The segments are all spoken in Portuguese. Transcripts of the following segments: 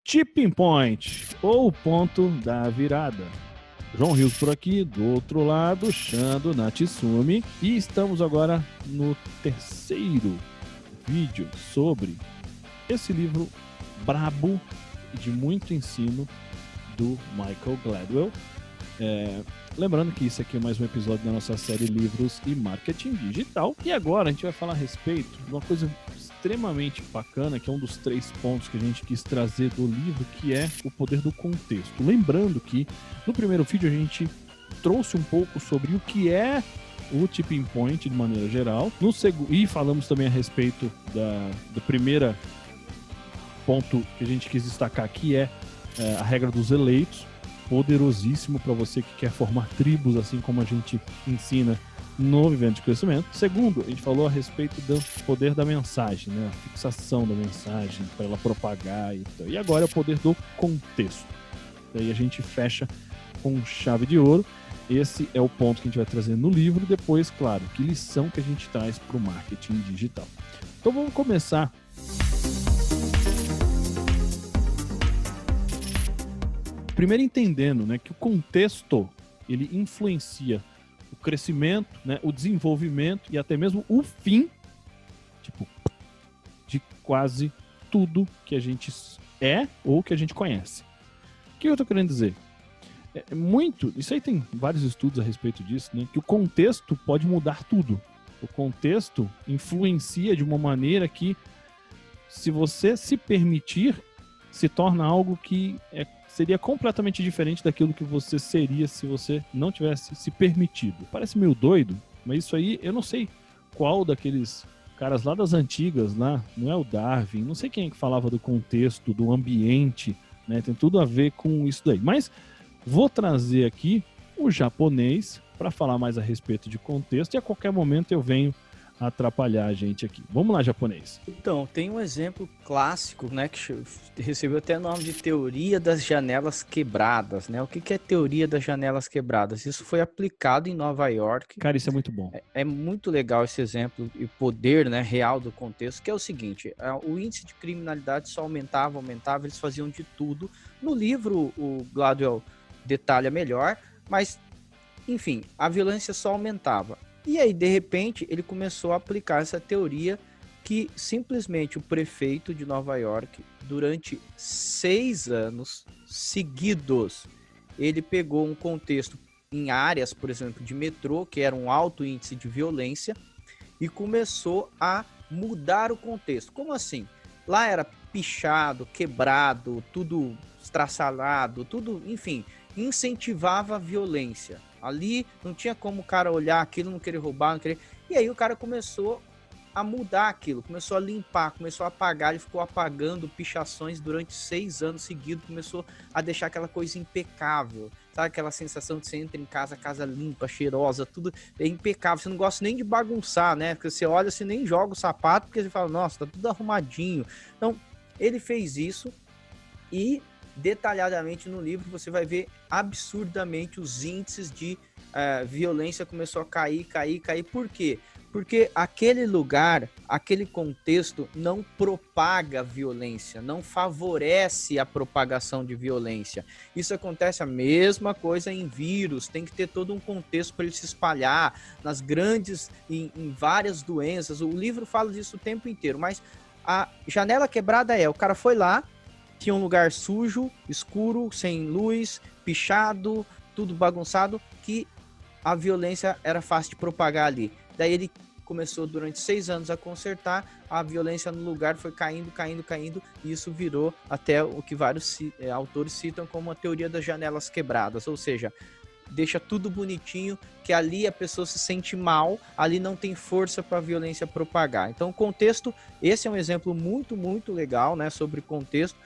Tipping Point, ou ponto da virada. João Rios por aqui, do outro lado, Shando Natsumi. E estamos agora no terceiro vídeo sobre esse livro brabo e de muito ensino do Michael Gladwell. Lembrando que isso aqui é mais um episódio da nossa série Livros e Marketing Digital. E agora a gente vai falar a respeito de uma coisa extremamente bacana, que é um dos 3 pontos que a gente quis trazer do livro, que é o poder do contexto. Lembrando que no primeiro vídeo a gente trouxe um pouco sobre o que é o tipping point de maneira geral, e falamos também a respeito do primeiro ponto que a gente quis destacar, que é a regra dos eleitos, poderosíssimo para você que quer formar tribos, assim como a gente ensina no Vivendo de Crescimento. Segundo, a gente falou a respeito do poder da mensagem, né? A fixação da mensagem para ela propagar e agora é o poder do contexto. Daí a gente fecha com chave de ouro. Esse é o ponto que a gente vai trazer no livro. Depois, claro, que lição que a gente traz para o marketing digital. Então vamos começar. Primeiro entendendo, né, que o contexto ele influencia o crescimento, né, o desenvolvimento e até mesmo o fim, de quase tudo que a gente é ou que a gente conhece. O que eu estou querendo dizer? Isso aí tem vários estudos a respeito disso, né, que o contexto pode mudar tudo. O contexto influencia de uma maneira que, se você se permitir, se torna algo que seria completamente diferente daquilo que você seria se você não tivesse se permitido. Parece meio doido, mas isso aí, eu não sei qual daqueles caras lá das antigas, lá, não é o Darwin, não sei quem é que falava do contexto, do ambiente, né? Tem tudo a ver com isso daí. Mas vou trazer aqui o japonês para falar mais a respeito de contexto e a qualquer momento eu venho atrapalhar a gente aqui. Vamos lá, japonês. Então, tem um exemplo clássico, né, que recebeu até o nome de teoria das janelas quebradas, né? O que é teoria das janelas quebradas? Isso foi aplicado em Nova York. Cara, isso é muito bom. É muito legal esse exemplo e poder, né, real do contexto, que é o seguinte: o índice de criminalidade só aumentava, eles faziam de tudo. No livro, o Gladwell detalha melhor, mas, enfim, a violência só aumentava. E aí, de repente, ele começou a aplicar essa teoria que simplesmente o prefeito de Nova York, durante 6 anos seguidos, ele pegou um contexto em áreas, por exemplo, de metrô, que era um alto índice de violência, e começou a mudar o contexto. Como assim? Lá era pichado, quebrado, tudo estraçalhado, tudo, enfim, incentivava a violência. Ali não tinha como o cara olhar aquilo, não querer roubar, não querer... E aí o cara começou a mudar aquilo, começou a limpar, começou a apagar, ele ficou apagando pichações durante 6 anos seguidos, começou a deixar aquela coisa impecável, sabe? Aquela sensação de você entra em casa, casa limpa, cheirosa, tudo é impecável, você não gosta nem de bagunçar, né? Porque você olha, você nem joga o sapato, porque você fala, nossa, tá tudo arrumadinho. Então, ele fez isso e detalhadamente no livro você vai ver absurdamente os índices de violência começou a cair. Por quê? Porque aquele lugar, aquele contexto não propaga violência, não favorece a propagação de violência. Isso acontece a mesma coisa em vírus, tem que ter todo um contexto para ele se espalhar nas grandes, em várias doenças. O livro fala disso o tempo inteiro, mas a janela quebrada o cara foi lá, tinha um lugar sujo, escuro, sem luz, pichado, tudo bagunçado, que a violência era fácil de propagar ali. Daí ele começou durante 6 anos a consertar, a violência no lugar foi caindo, e isso virou até o que vários autores citam como a teoria das janelas quebradas, ou seja, deixa tudo bonitinho, que ali a pessoa se sente mal, ali não tem força para a violência propagar. Então o contexto, esse é um exemplo muito, muito legal, né, sobre contexto,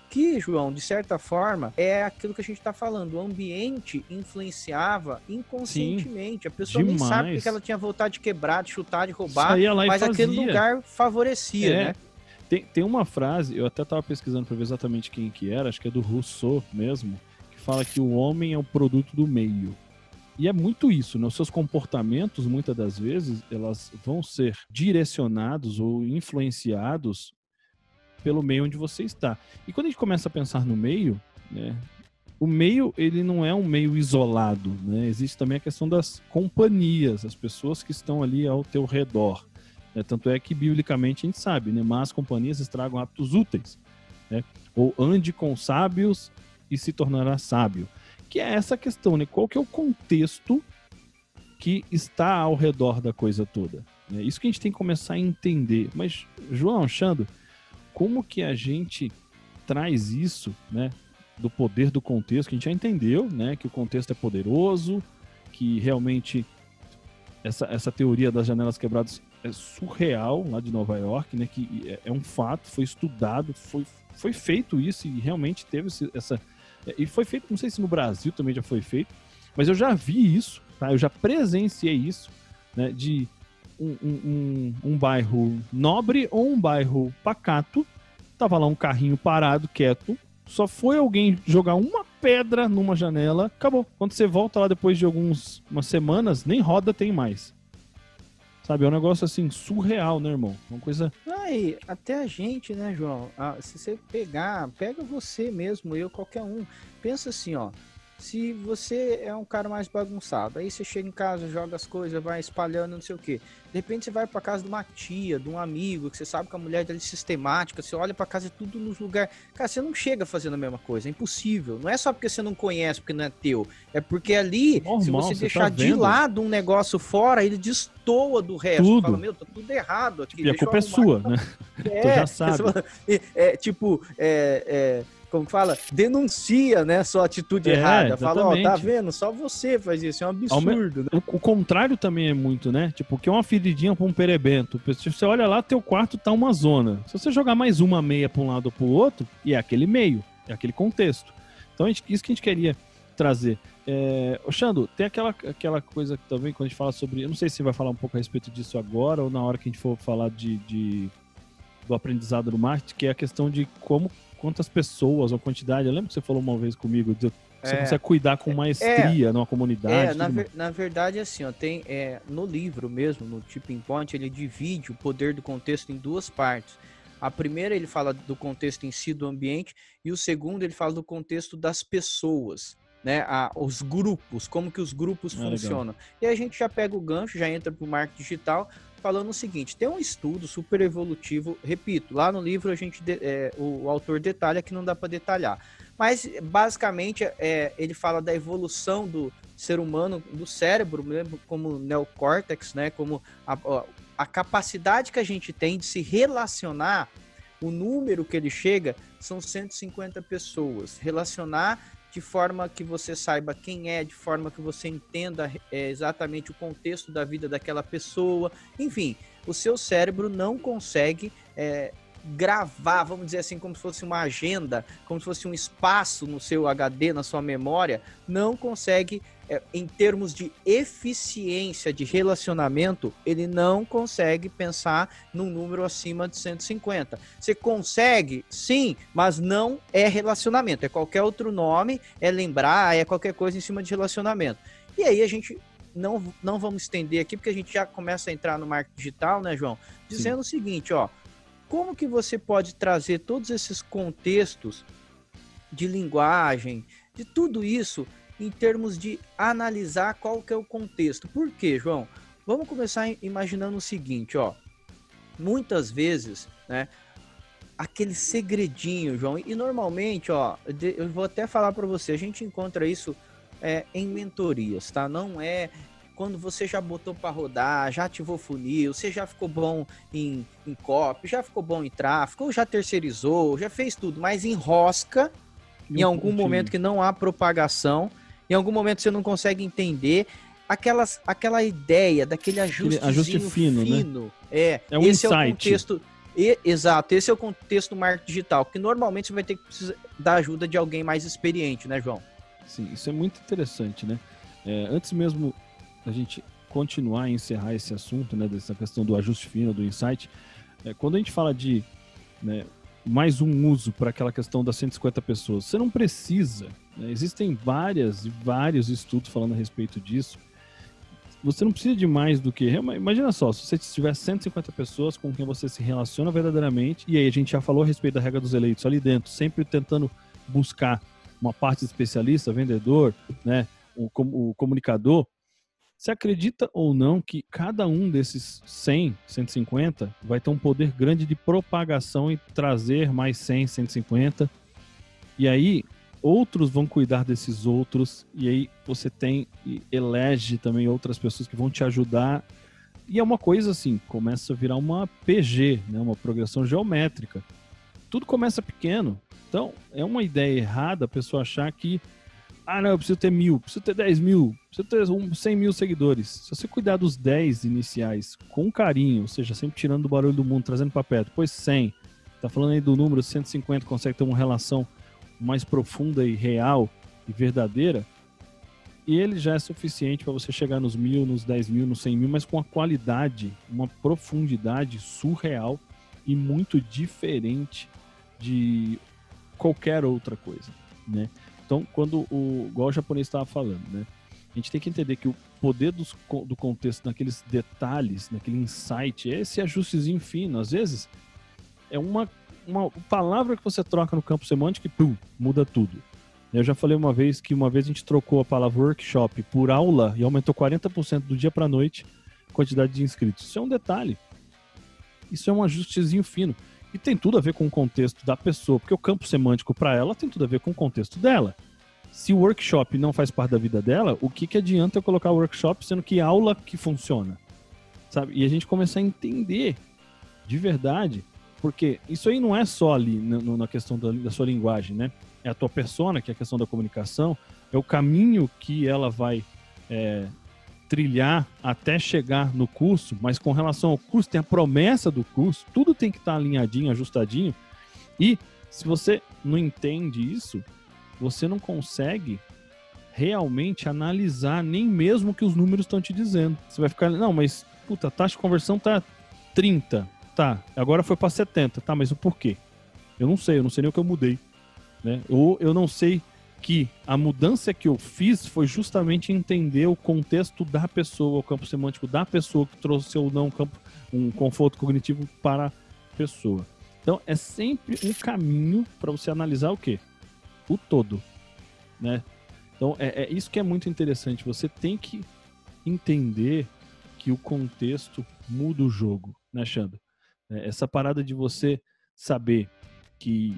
que, João, de certa forma, é aquilo que a gente está falando. O ambiente influenciava inconscientemente. Sim, a pessoa demais. Nem sabe porque ela tinha vontade de quebrar, de chutar, de roubar, mas aquele lugar favorecia, né? Tem uma frase, eu até estava pesquisando para ver exatamente quem que era, acho que é do Rousseau mesmo, que fala que o homem é o produto do meio. E é muito isso, né? Os seus comportamentos, muitas das vezes, elas vão ser direcionados ou influenciados pelo meio onde você está. E quando a gente começa a pensar no meio, né, o meio, ele não é um meio isolado, né? Existe também a questão das companhias, as pessoas que estão ali ao teu redor. Né? Tanto é que, biblicamente, a gente sabe, né? Más companhias estragam hábitos úteis. Né? Ou ande com sábios e se tornará sábio. Que é essa questão, né? Qual que é o contexto que está ao redor da coisa toda? É isso que a gente tem que começar a entender. Mas, João, Xando, como que a gente traz isso, né? Do poder do contexto, que a gente já entendeu, né? Que o contexto é poderoso, que realmente essa teoria das janelas quebradas é surreal lá de Nova York, né? Que é um fato, foi estudado, foi feito isso e realmente teve essa... E foi feito, não sei se no Brasil também já foi feito, mas eu já vi isso, tá? Eu já presenciei isso, né? De um bairro nobre ou um bairro pacato, tava lá um carrinho parado, quieto, só foi alguém jogar uma pedra numa janela, acabou. Quando você volta lá depois de umas semanas, nem roda tem mais. Sabe, é um negócio assim, surreal, né, irmão? Uma coisa... Aí, até a gente, né, João? Se você pega você mesmo, eu, qualquer um. Pensa assim, ó. Se você é um cara mais bagunçado, aí você chega em casa, joga as coisas, vai espalhando, não sei o quê. De repente você vai pra casa de uma tia, de um amigo, que você sabe que a mulher dele é sistemática, você olha pra casa, é tudo nos lugares. Cara, você não chega fazendo a mesma coisa, é impossível. Não é só porque você não conhece, porque não é teu. É porque ali, normal, se você deixar tá de lado um negócio fora, ele destoa do resto. Tudo. Fala, meu, tá tudo errado aqui. E a culpa é sua, né? Tu já sabe. Como que fala? Denuncia, né, sua atitude errada. Exatamente. Fala, ó, tá vendo? Só você faz isso, é um absurdo, né? O contrário também é muito, né? Tipo, que é uma feridinha pra um perebento. Se você olha lá, teu quarto tá uma zona. Se você jogar mais uma meia pra um lado ou pro outro, e é aquele meio, é aquele contexto. Então, isso que a gente queria trazer. Xando, tem aquela coisa que também, quando a gente fala sobre... Eu não sei se você vai falar um pouco a respeito disso agora ou na hora que a gente for falar do aprendizado do marketing, que é a questão de quantas pessoas ou quantidade. Eu lembro que você falou uma vez comigo, você consegue cuidar com maestria numa comunidade. Na verdade, assim, ó, tem no livro mesmo, no Tipping Point, ele divide o poder do contexto em duas partes. A primeira ele fala do contexto em si, do ambiente, e o segundo ele fala do contexto das pessoas, né? Os grupos, como que os grupos funcionam. Legal. E aí a gente já pega o gancho, já entra para o marketing digital, falando o seguinte: tem um estudo super evolutivo, repito, lá no livro o autor detalha que não dá para detalhar, mas basicamente ele fala da evolução do ser humano, do cérebro mesmo, como neocórtex, né, como a capacidade que a gente tem de se relacionar. O número que ele chega são 150 pessoas, relacionar de forma que você saiba quem é, de forma que você entenda exatamente o contexto da vida daquela pessoa. Enfim, o seu cérebro não consegue gravar, vamos dizer assim, como se fosse uma agenda, como se fosse um espaço no seu HD, na sua memória, não consegue, em termos de eficiência de relacionamento, ele não consegue pensar num número acima de 150. Você consegue, sim, mas não é relacionamento, é qualquer outro nome, é lembrar, é qualquer coisa em cima de relacionamento. E aí a gente não vamos estender aqui, porque a gente já começa a entrar no marketing digital, né, João? Dizendo o seguinte, ó, como que você pode trazer todos esses contextos de linguagem, de tudo isso, em termos de analisar qual que é o contexto? Por quê, João? Vamos começar imaginando o seguinte, ó. Muitas vezes, né, aquele segredinho, João, e normalmente, ó, eu vou até falar para você, a gente encontra isso em mentorias, tá? Não é quando você já botou para rodar, já ativou funil, você já ficou bom em copy, já ficou bom em tráfego, ou já terceirizou, já fez tudo, mas enrosca em algum momento que não há propagação, em algum momento você não consegue entender aquela ideia daquele ajuste fino, né? É um esse insight. É o contexto. Exato, esse é o contexto do marketing digital, que normalmente você vai ter que precisar da ajuda de alguém mais experiente, né, João? Sim, isso é muito interessante, né? Antes mesmo a gente continuar e encerrar esse assunto, né, dessa questão do ajuste fino, do insight, quando a gente fala de, né, mais um uso para aquela questão das 150 pessoas, você não precisa, né, existem vários estudos falando a respeito disso, você não precisa de mais do que... Imagina só, se você tiver 150 pessoas com quem você se relaciona verdadeiramente, e aí a gente já falou a respeito da regra dos eleitos ali dentro, sempre tentando buscar uma parte de especialista, vendedor, né, o comunicador. Você acredita ou não que cada um desses 100, 150 vai ter um poder grande de propagação e trazer mais 100, 150? E aí outros vão cuidar desses outros, e aí você tem e elege também outras pessoas que vão te ajudar. E é uma coisa assim, começa a virar uma PG, né, uma progressão geométrica. Tudo começa pequeno. Então, é uma ideia errada a pessoa achar que não, eu preciso ter 1.000, preciso ter 10.000, preciso ter 100 mil seguidores. Se você cuidar dos 10 iniciais com carinho, ou seja, sempre tirando o barulho do mundo, trazendo para perto, depois 100, tá falando aí do número 150, consegue ter uma relação mais profunda e real e verdadeira, e ele já é suficiente para você chegar nos 1.000, nos 10.000, nos 100 mil, mas com uma qualidade, uma profundidade surreal e muito diferente de qualquer outra coisa, né? Então, igual o japonês estava falando, né? A gente tem que entender que o poder do contexto naqueles detalhes, naquele insight, é esse ajustezinho fino. Às vezes, é uma palavra que você troca no campo semântico e pum, muda tudo. Eu já falei uma vez a gente trocou a palavra workshop por aula e aumentou 40% do dia para a noite a quantidade de inscritos. Isso é um detalhe. Isso é um ajustezinho fino. E tem tudo a ver com o contexto da pessoa, porque o campo semântico para ela tem tudo a ver com o contexto dela. Se o workshop não faz parte da vida dela, o que adianta eu colocar o workshop sendo que aula que funciona? Sabe? E a gente começar a entender de verdade, porque isso aí não é só ali na questão da sua linguagem, né? É a tua persona, que é a questão da comunicação, é o caminho que ela vai trilhar até chegar no curso, mas com relação ao curso, tem a promessa do curso, tudo tem que estar alinhadinho, ajustadinho, e se você não entende isso, você não consegue realmente analisar nem mesmo o que os números estão te dizendo. Você vai ficar, não, mas puta, a taxa de conversão tá 30, tá, agora foi para 70, tá, mas o porquê? Eu não sei nem o que eu mudei, né? Ou eu não sei que a mudança que eu fiz foi justamente entender o contexto da pessoa, o campo semântico da pessoa que trouxe ou não um conforto cognitivo para a pessoa. Então, é sempre um caminho para você analisar o quê? O todo, né? Então, é isso que é muito interessante. Você tem que entender que o contexto muda o jogo, né, Xandro? Essa parada de você saber que,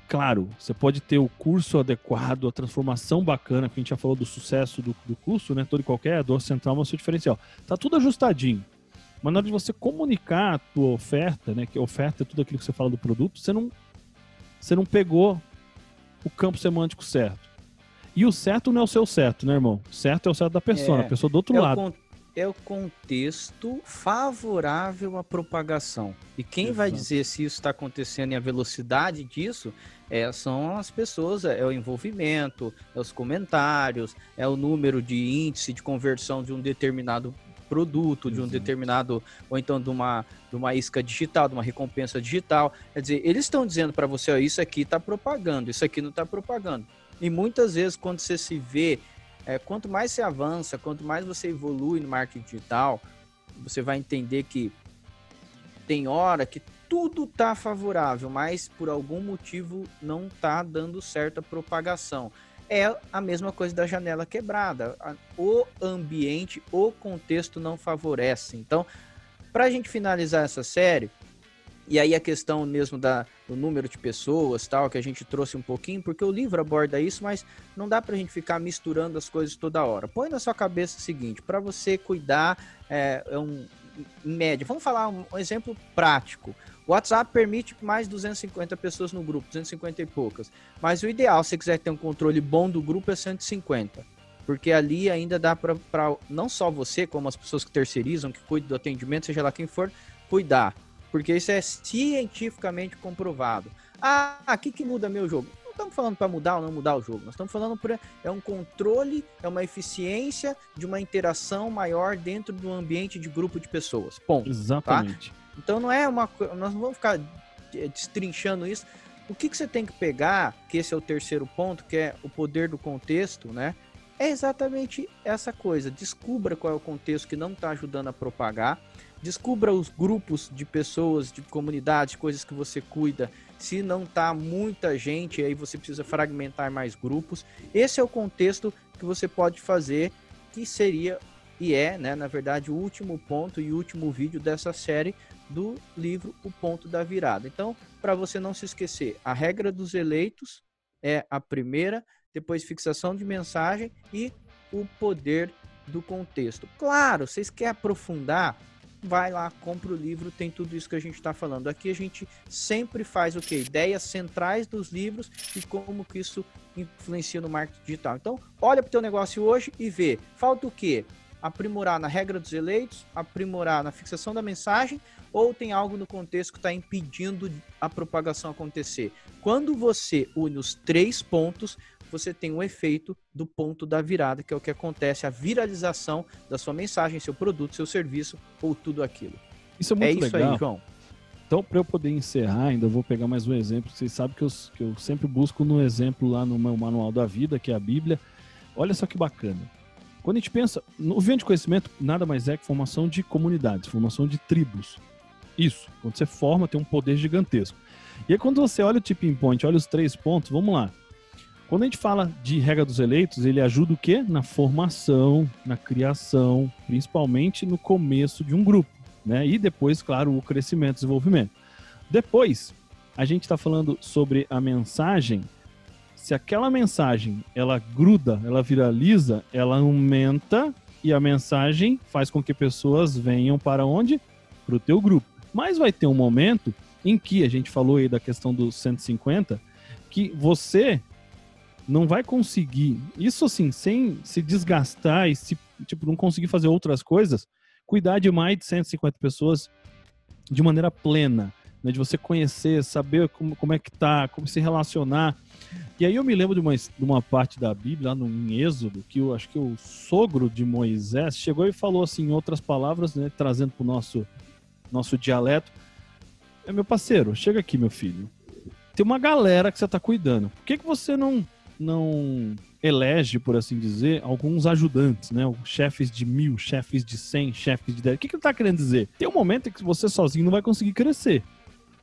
claro, você pode ter o curso adequado, a transformação bacana, que a gente já falou do sucesso do curso, né? Todo e qualquer, a dor central é o seu diferencial. Tá tudo ajustadinho. Mas na hora de você comunicar a tua oferta, né? Que a oferta é tudo aquilo que você fala do produto, você não pegou o campo semântico certo. E o certo não é o seu certo, né, irmão? O certo é o certo da pessoa, a pessoa do outro lado. É o contexto favorável à propagação. E quem Exato. Vai dizer se isso está acontecendo e a velocidade disso são as pessoas, é o envolvimento, é os comentários, é o número de índice de conversão de um determinado produto, Exato. De um determinado, ou então de uma isca digital, de uma recompensa digital. Quer dizer, eles estão dizendo para você, ó, isso aqui está propagando, isso aqui não está propagando. E muitas vezes quando você se vê, quanto mais você avança, quanto mais você evolui no marketing digital, você vai entender que tem hora que tudo está favorável, mas por algum motivo não está dando certo a propagação. É a mesma coisa da janela quebrada. O ambiente, o contexto não favorece. Então, para a gente finalizar essa série, e aí a questão mesmo do número de pessoas, tal, que a gente trouxe um pouquinho, porque o livro aborda isso, mas não dá pra gente ficar misturando as coisas toda hora. Põe na sua cabeça o seguinte, para você cuidar, em média, vamos falar um exemplo prático. O WhatsApp permite mais 250 pessoas no grupo, 250 e poucas, mas o ideal, se você quiser ter um controle bom do grupo, é 150. Porque ali ainda dá para não só você, como as pessoas que terceirizam, que cuidam do atendimento, seja lá quem for, cuidar. Porque isso é cientificamente comprovado. O que muda meu jogo? Não estamos falando para mudar ou não mudar o jogo. Nós estamos falando é um controle, é uma eficiência de uma interação maior dentro do ambiente de grupo de pessoas. Ponto. Exatamente. Tá? Então não é nós não vamos ficar destrinchando isso. O que você tem que pegar, que esse é o terceiro ponto, que é o poder do contexto, né? é exatamente essa coisa. Descubra qual é o contexto que não está ajudando a propagar. Descubra os grupos de pessoas, de comunidades, coisas que você cuida. Se não tá muita gente, aí você precisa fragmentar mais grupos. Esse é o contexto que você pode fazer, que seria e é, né, na verdade, o último ponto e último vídeo dessa série do livro O Ponto da Virada. Então, para você não se esquecer, a regra dos eleitos é a primeira, depois fixação de mensagem e o poder do contexto. Claro, vocês querem aprofundar, vai lá, compra o livro, tem tudo isso que a gente está falando. Aqui a gente sempre faz o quê? Ideias centrais dos livros e como que isso influencia no marketing digital. Então, olha para o teu negócio hoje e vê. Falta o quê? Aprimorar na regra dos eleitos, aprimorar na fixação da mensagem, ou tem algo no contexto que está impedindo a propagação acontecer. Quando você une os 3 pontos, você tem um efeito do ponto da virada, que é o que acontece, a viralização da sua mensagem, seu produto, seu serviço ou tudo aquilo. Isso é muito legal. Aí, João. Então, para eu poder encerrar, ainda vou pegar mais um exemplo. Vocês sabem que eu sempre busco no exemplo lá no meu manual da vida, que é a Bíblia. Olha só que bacana. Quando a gente pensa, o Vivendo de Conhecimento nada mais é que formação de comunidades, formação de tribos. Isso, quando você forma, tem um poder gigantesco. E aí quando você olha o tipping point, olha os 3 pontos, vamos lá. Quando a gente fala de regra dos eleitos, ele ajuda o quê? Na formação, na criação, principalmente no começo de um grupo, né? E depois, claro, o crescimento, desenvolvimento. Depois, a gente está falando sobre a mensagem. Se aquela mensagem, ela gruda, ela viraliza, ela aumenta e a mensagem faz com que pessoas venham para onde? Para o teu grupo. Mas vai ter um momento em que, a gente falou aí da questão dos 150, que você não vai conseguir, isso assim, sem se desgastar e não conseguir fazer outras coisas, cuidar de mais de 150 pessoas de maneira plena, né? De você conhecer, saber como é que tá, como se relacionar. E aí eu me lembro de uma parte da Bíblia, lá em Êxodo, que eu acho que o sogro de Moisés chegou e falou assim, em outras palavras, né, trazendo para o nosso dialeto, meu parceiro, chega aqui, meu filho. Tem uma galera que você está cuidando. Por que você não elege, por assim dizer, alguns ajudantes, né? Chefes de 1000, chefes de 100, chefes de 10. O que ele está querendo dizer? Tem um momento em que você sozinho não vai conseguir crescer.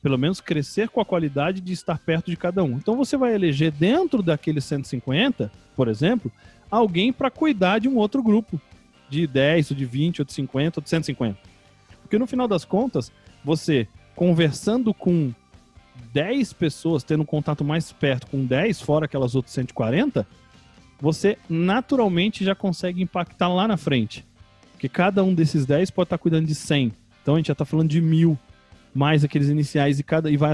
Pelo menos crescer com a qualidade de estar perto de cada um. Então você vai eleger dentro daqueles 150, por exemplo, alguém para cuidar de um outro grupo. De 10, ou de 20, ou de 50, ou de 150. Porque no final das contas, você conversando com 10 pessoas, tendo um contato mais perto com 10, fora aquelas outras 140, você naturalmente já consegue impactar lá na frente. Porque cada um desses 10 pode estar cuidando de 100. Então a gente já está falando de 1000, mais aqueles iniciais, e vai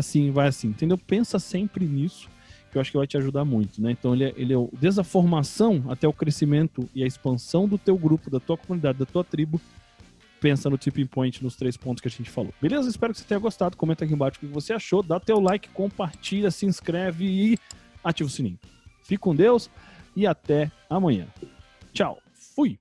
assim, entendeu? Pensa sempre nisso, que eu acho que vai te ajudar muito, né? Então ele é desde a formação até o crescimento e a expansão do teu grupo, da tua comunidade, da tua tribo. Pensa no tipping point, nos 3 pontos que a gente falou. Beleza? Espero que você tenha gostado. Comenta aqui embaixo o que você achou. Dá teu like, compartilha, se inscreve e ativa o sininho. Fique com Deus e até amanhã. Tchau. Fui!